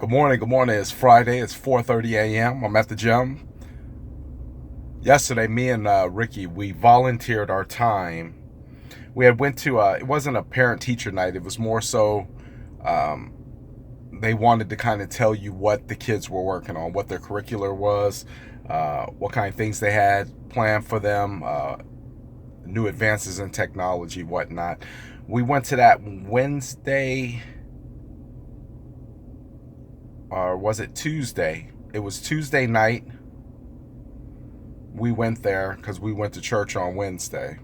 Good morning. Good morning. It's Friday. It's 4:30 a.m. I'm at the gym. Yesterday, me and Ricky, we volunteered our time. We had went to it wasn't a parent teacher night. It was more so um, they wanted to kind of tell you what the kids were working on, what their curricular was, what kind of things they had planned for them, new advances in technology, whatnot. We went to that Wednesday, or was it Tuesday? It was Tuesday night. We went there because we went to church on Wednesday.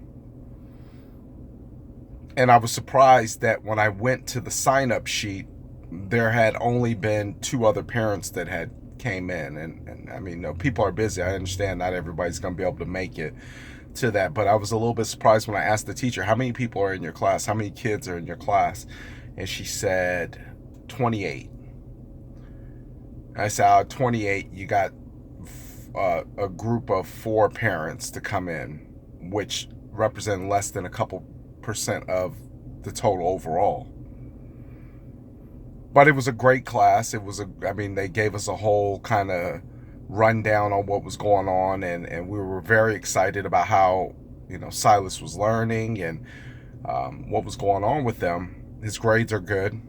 And I was surprised that when I went to the sign up sheet, there had only been two other parents that had came in. And I mean, people are busy. I understand not everybody's going to be able to make it to that. But I was a little bit surprised when I asked the teacher, how many people are in your class? How many kids are in your class? And she said 28. I said, out of 28, you got a group of 4 parents to come in, which represent less than a couple percent of the total overall. But it was a great class. I mean, they gave us a whole kind of rundown on what was going on, and we were very excited about how, Silas was learning and what was going on with them. His grades are good.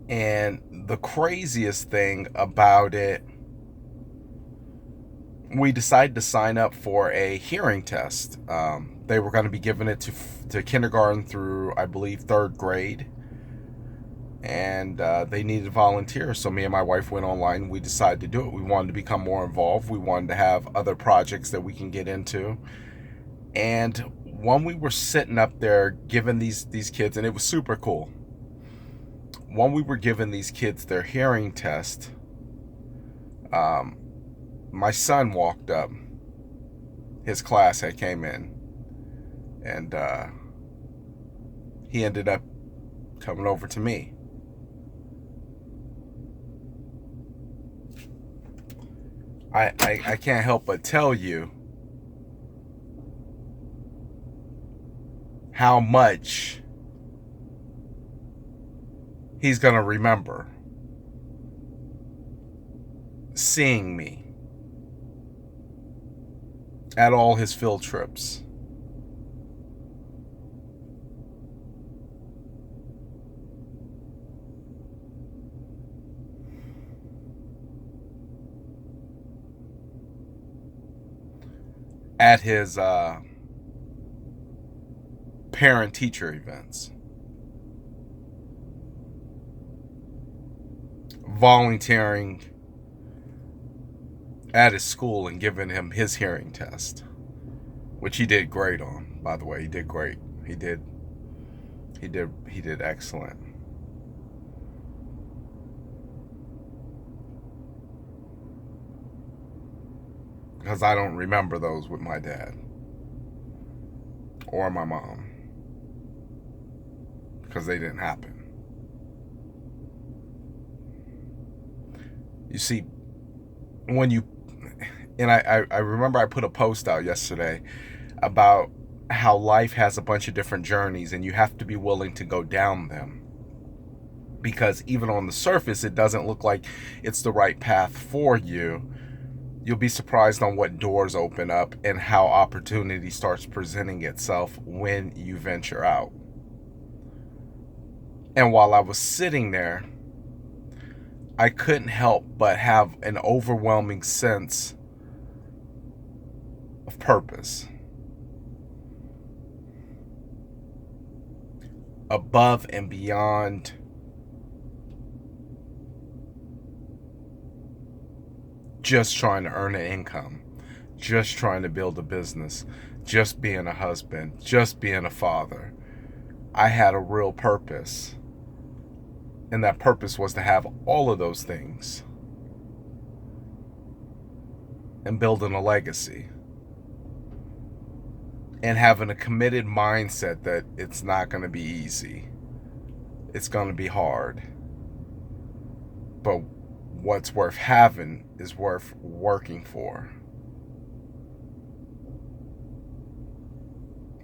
And the craziest thing about it, we decided to sign up for a hearing test. They were going to be giving it to kindergarten through, I believe, 3rd grade. And they needed volunteers. So me and my wife went online and we decided to do it. We wanted to become more involved. We wanted to have other projects that we can get into. And when we were sitting up there giving these kids, and it was super cool, when we were giving these kids their hearing test, my son walked up. His class had came in, and he ended up coming over to me. I can't help but tell you how much he's going to remember seeing me at all his field trips. At his parent-teacher events. Volunteering at his school and giving him his hearing test, which he did great on, by the way. He did great. He did excellent. Because I don't remember those with my dad or my mom, because they didn't happen. You see, when you, and I remember I put a post out yesterday about how life has a bunch of different journeys and you have to be willing to go down them, because even on the surface it doesn't look like it's the right path for you. You'll be surprised on what doors open up and how opportunity starts presenting itself when you venture out. And while I was sitting there, I couldn't help but have an overwhelming sense of purpose. Above and beyond just trying to earn an income, just trying to build a business, just being a husband, just being a father. I had a real purpose. And that purpose was to have all of those things and building a legacy and having a committed mindset that it's not going to be easy. It's going to be hard. But what's worth having is worth working for.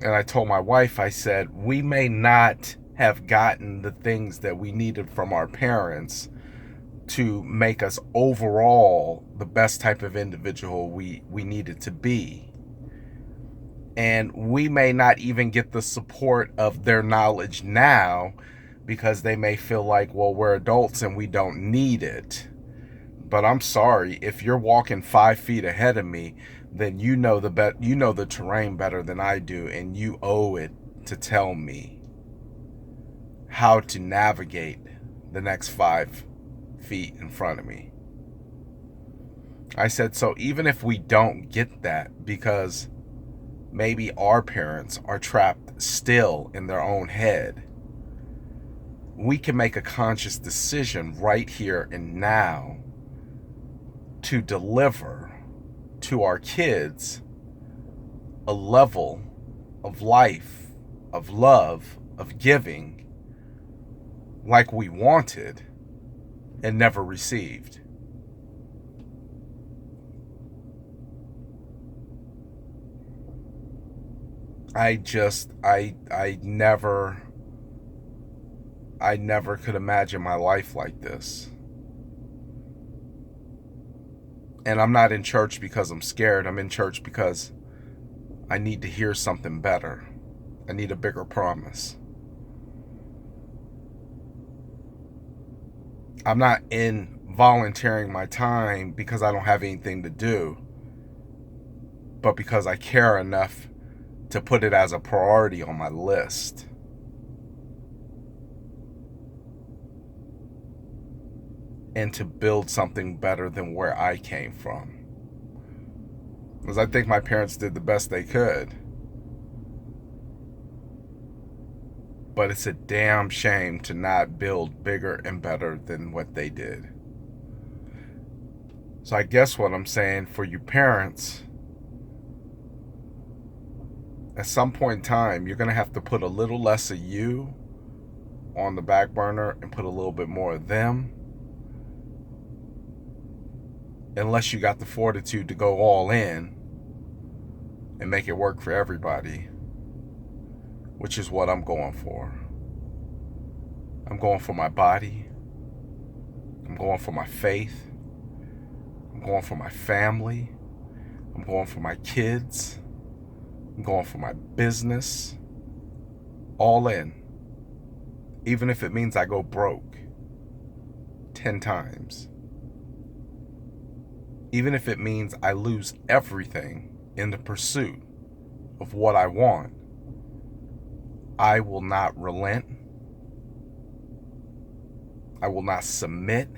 And I told my wife, I said, we may not have gotten the things that we needed from our parents to make us overall the best type of individual we needed to be. And we may not even get the support of their knowledge now because they may feel like, well, we're adults and we don't need it. But I'm sorry, if you're walking 5 feet ahead of me, then you know the terrain better than I do, and you owe it to tell me how to navigate the next 5 feet in front of me. I said, so even if we don't get that because maybe our parents are trapped still in their own head, we can make a conscious decision right here and now to deliver to our kids a level of life, of love, of giving like we wanted and never received. I never could imagine my life like this. And I'm not in church because I'm scared. I'm in church because I need to hear something better. I need a bigger promise. I'm not in volunteering my time because I don't have anything to do, but because I care enough to put it as a priority on my list. And to build something better than where I came from. Because I think my parents did the best they could. But it's a damn shame to not build bigger and better than what they did. So I guess what I'm saying for you parents, at some point in time, you're going to have to put a little less of you on the back burner and put a little bit more of them. Unless you got the fortitude to go all in and make it work for everybody, which is what I'm going for. I'm going for my body. I'm going for my faith. I'm going for my family. I'm going for my kids. I'm going for my business. All in. Even if it means I go broke 10 times. Even if it means I lose everything in the pursuit of what I want, I will not relent. I will not submit.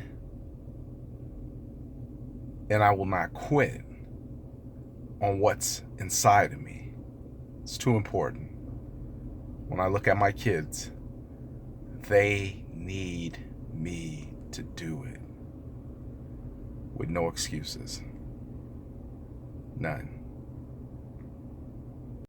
And I will not quit on what's inside of me. It's too important. When I look at my kids, they need me to do it. With no excuses. None.